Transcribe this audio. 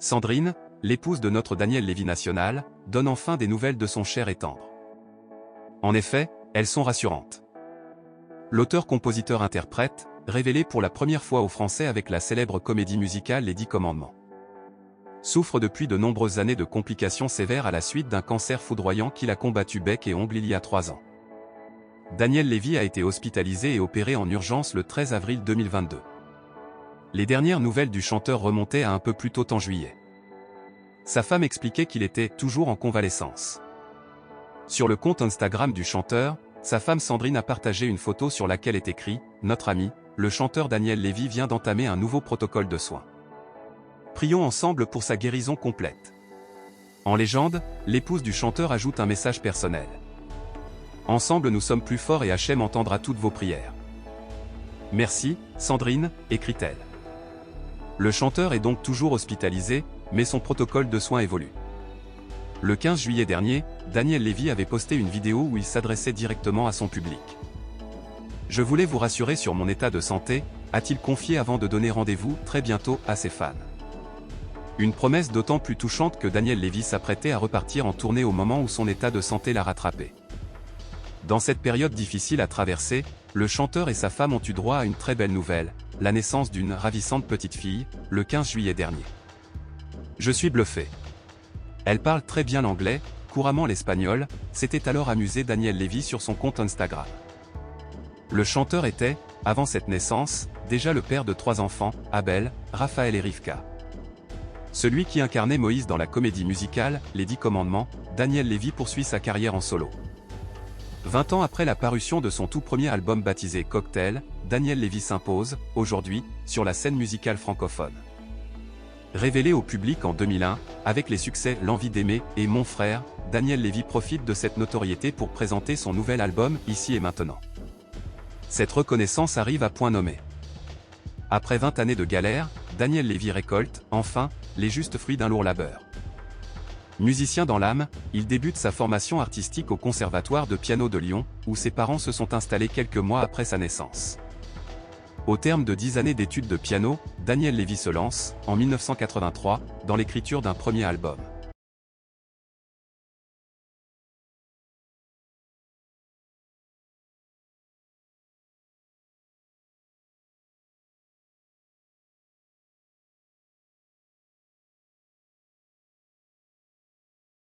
Sandrine, l'épouse de notre Daniel Lévy national, donne enfin des nouvelles de son cher et tendre. En effet, elles sont rassurantes. L'auteur-compositeur-interprète, révélé pour la première fois aux Français avec la célèbre comédie musicale Les 10 Commandements, souffre depuis de nombreuses années de complications sévères à la suite d'un cancer foudroyant qu'il a combattu bec et ongle il y a 3 ans. Daniel Lévy a été hospitalisé et opéré en urgence le 13 avril 2022. Les dernières nouvelles du chanteur remontaient à un peu plus tôt en juillet. Sa femme expliquait qu'il était toujours en convalescence. Sur le compte Instagram du chanteur, sa femme Sandrine a partagé une photo sur laquelle est écrit « Notre ami, le chanteur Daniel Lévy vient d'entamer un nouveau protocole de soins. Prions ensemble pour sa guérison complète ». En légende, l'épouse du chanteur ajoute un message personnel. « Ensemble nous sommes plus forts et Hachem entendra toutes vos prières. Merci, Sandrine », écrit-elle. Le chanteur est donc toujours hospitalisé, mais son protocole de soins évolue. Le 15 juillet dernier, Daniel Lévy avait posté une vidéo où il s'adressait directement à son public. « Je voulais vous rassurer sur mon état de santé », a-t-il confié avant de donner rendez-vous très bientôt à ses fans. Une promesse d'autant plus touchante que Daniel Lévy s'apprêtait à repartir en tournée au moment où son état de santé l'a rattrapé. Dans cette période difficile à traverser, le chanteur et sa femme ont eu droit à une très belle nouvelle, la naissance d'une ravissante petite fille, le 15 juillet dernier. « Je suis bluffé. Elle parle très bien l'anglais, couramment l'espagnol », s'était alors amusé Daniel Lévy sur son compte Instagram. Le chanteur était, avant cette naissance, déjà le père de 3 enfants, Abel, Raphaël et Rivka. Celui qui incarnait Moïse dans la comédie musicale Les 10 Commandements, Daniel Lévy poursuit sa carrière en solo. 20 ans après la parution de son tout premier album baptisé Cocktail, Daniel Lévy s'impose, aujourd'hui, sur la scène musicale francophone. Révélé au public en 2001, avec les succès L'envie d'aimer et Mon frère, Daniel Lévy profite de cette notoriété pour présenter son nouvel album Ici et maintenant. Cette reconnaissance arrive à point nommé. Après 20 années de galère, Daniel Lévy récolte, enfin, les justes fruits d'un lourd labeur. Musicien dans l'âme, il débute sa formation artistique au Conservatoire de piano de Lyon, où ses parents se sont installés quelques mois après sa naissance. Au terme de 10 années d'études de piano, Daniel Lévy se lance, en 1983, dans l'écriture d'un premier album.